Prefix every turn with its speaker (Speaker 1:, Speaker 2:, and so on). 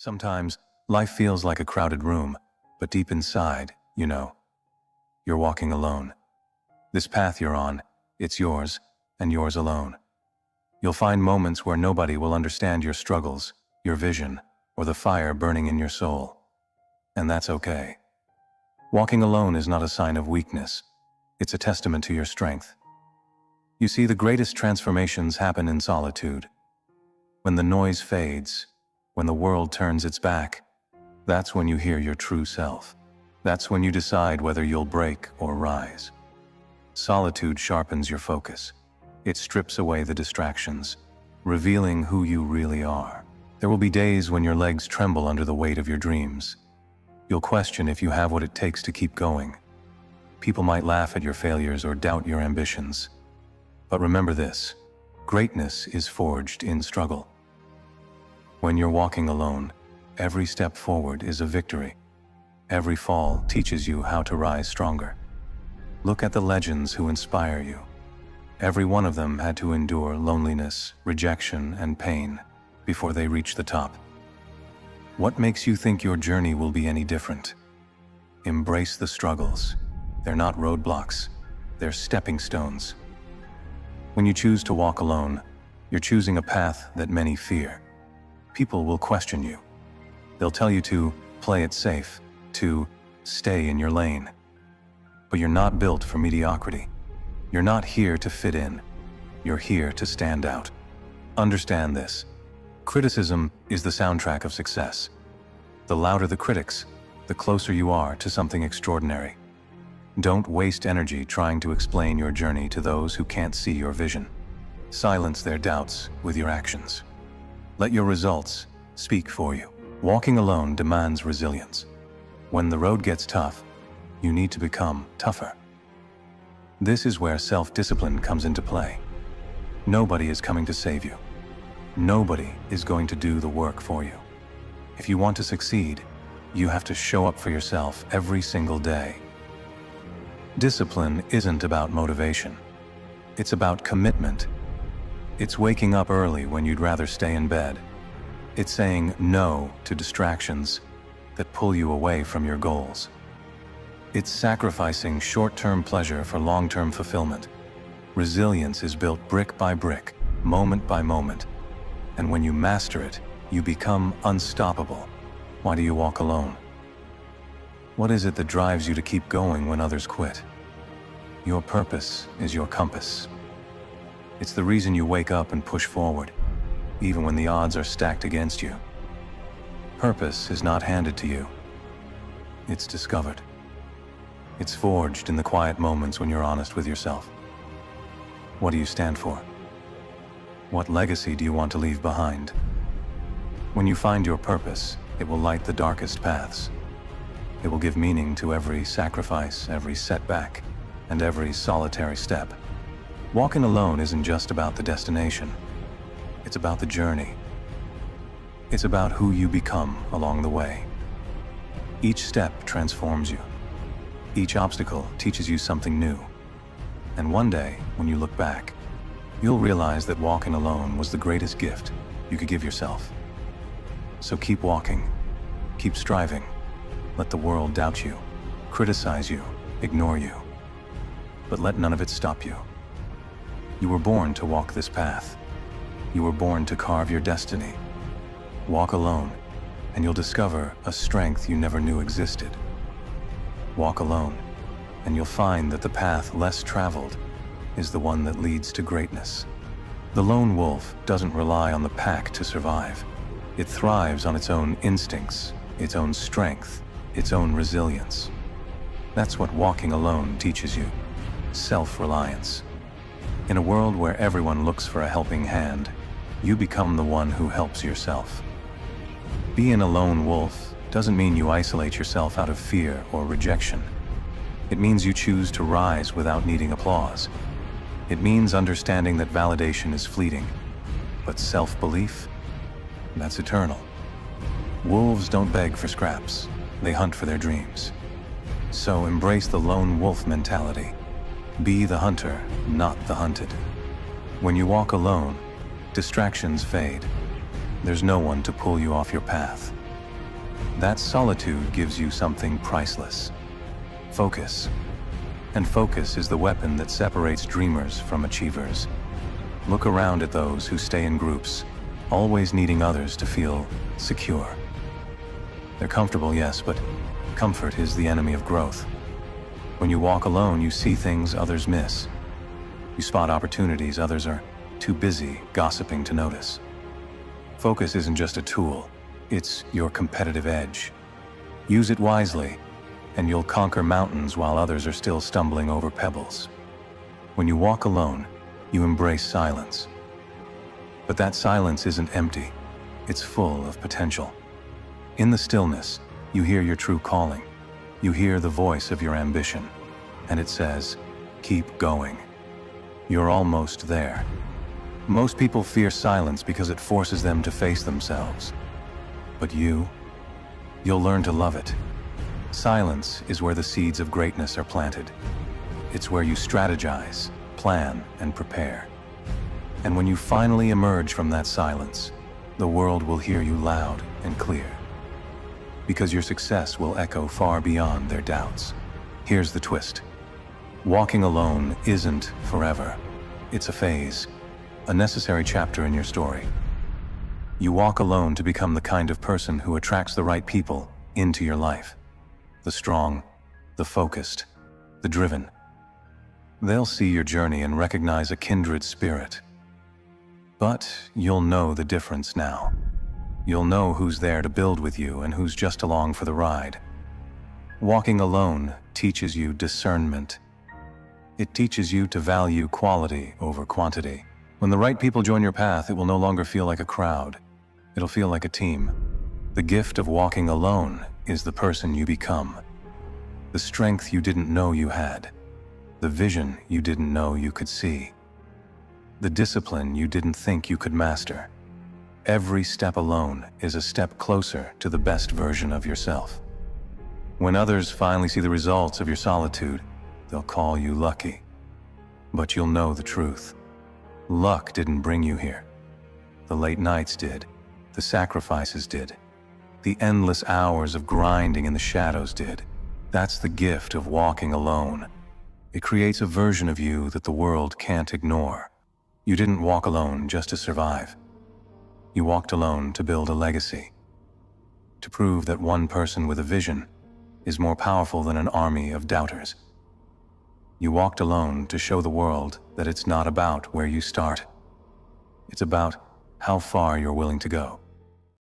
Speaker 1: Sometimes, life feels like a crowded room, but deep inside, you're walking alone. This path you're on, it's yours, and yours alone. You'll find moments where nobody will understand your struggles, your vision, or the fire burning in your soul. And that's okay. Walking alone is not a sign of weakness. It's a testament to your strength. You see, the greatest transformations happen in solitude. When the noise fades, when the world turns its back, that's when you hear your true self. That's when you decide whether you'll break or rise. Solitude sharpens your focus. It strips away the distractions, revealing who you really are. There will be days when your legs tremble under the weight of your dreams. You'll question if you have what it takes to keep going. People might laugh at your failures or doubt your ambitions. But remember this: greatness is forged in struggle. When you're walking alone, every step forward is a victory. Every fall teaches you how to rise stronger. Look at the legends who inspire you. Every one of them had to endure loneliness, rejection, and pain before they reached the top. What makes you think your journey will be any different? Embrace the struggles. They're not roadblocks, they're stepping stones. When you choose to walk alone, you're choosing a path that many fear. People will question you. They'll tell you to play it safe, to stay in your lane. But you're not built for mediocrity. You're not here to fit in. You're here to stand out. Understand this: criticism is the soundtrack of success. The louder the critics, the closer you are to something extraordinary. Don't waste energy trying to explain your journey to those who can't see your vision. Silence their doubts with your actions. Let your results speak for you. Walking alone demands resilience. When the road gets tough, you need to become tougher. This is where self-discipline comes into play. Nobody is coming to save you. Nobody is going to do the work for you. If you want to succeed, you have to show up for yourself every single day. Discipline isn't about motivation. It's about commitment. It's waking up early when you'd rather stay in bed. It's saying no to distractions that pull you away from your goals. It's sacrificing short-term pleasure for long-term fulfillment. Resilience is built brick by brick, moment by moment. And when you master it, you become unstoppable. Why do you walk alone? What is it that drives you to keep going when others quit? Your purpose is your compass. It's the reason you wake up and push forward, even when the odds are stacked against you. Purpose is not handed to you. It's discovered. It's forged in the quiet moments when you're honest with yourself. What do you stand for? What legacy do you want to leave behind? When you find your purpose, it will light the darkest paths. It will give meaning to every sacrifice, every setback, and every solitary step. Walking alone isn't just about the destination. It's about the journey. It's about who you become along the way. Each step transforms you. Each obstacle teaches you something new. And one day, when you look back, you'll realize that walking alone was the greatest gift you could give yourself. So keep walking, keep striving. Let the world doubt you, criticize you, ignore you. But let none of it stop you. You were born to walk this path. You were born to carve your destiny. Walk alone, and you'll discover a strength you never knew existed. Walk alone, and you'll find that the path less traveled is the one that leads to greatness. The lone wolf doesn't rely on the pack to survive. It thrives on its own instincts, its own strength, its own resilience. That's what walking alone teaches you: self-reliance. In a world where everyone looks for a helping hand, you become the one who helps yourself. Being a lone wolf doesn't mean you isolate yourself out of fear or rejection. It means you choose to rise without needing applause. It means understanding that validation is fleeting, but self-belief, that's eternal. Wolves don't beg for scraps, they hunt for their dreams. So embrace the lone wolf mentality. Be the hunter, not the hunted. When you walk alone, distractions fade. There's no one to pull you off your path. That solitude gives you something priceless. Focus. And focus is the weapon that separates dreamers from achievers. Look around at those who stay in groups, always needing others to feel secure. They're comfortable, yes, but comfort is the enemy of growth. When you walk alone, you see things others miss. You spot opportunities others are too busy gossiping to notice. Focus isn't just a tool, it's your competitive edge. Use it wisely, and you'll conquer mountains while others are still stumbling over pebbles. When you walk alone, you embrace silence. But that silence isn't empty, it's full of potential. In the stillness, you hear your true calling. You hear the voice of your ambition, and it says, keep going. You're almost there. Most people fear silence because it forces them to face themselves. But you'll learn to love it. Silence is where the seeds of greatness are planted. It's where you strategize, plan, and prepare. And when you finally emerge from that silence, the world will hear you loud and clear. Because your success will echo far beyond their doubts. Here's the twist. Walking alone isn't forever. It's a phase, a necessary chapter in your story. You walk alone to become the kind of person who attracts the right people into your life. The strong, the focused, the driven. They'll see your journey and recognize a kindred spirit. But you'll know the difference now. You'll know who's there to build with you and who's just along for the ride. Walking alone teaches you discernment. It teaches you to value quality over quantity. When the right people join your path, it will no longer feel like a crowd. It'll feel like a team. The gift of walking alone is the person you become. The strength you didn't know you had. The vision you didn't know you could see. The discipline you didn't think you could master. Every step alone is a step closer to the best version of yourself. When others finally see the results of your solitude, they'll call you lucky. But you'll know the truth. Luck didn't bring you here. The late nights did. The sacrifices did. The endless hours of grinding in the shadows did. That's the gift of walking alone. It creates a version of you that the world can't ignore. You didn't walk alone just to survive. You walked alone to build a legacy. To prove that one person with a vision is more powerful than an army of doubters. You walked alone to show the world that it's not about where you start. It's about how far you're willing to go.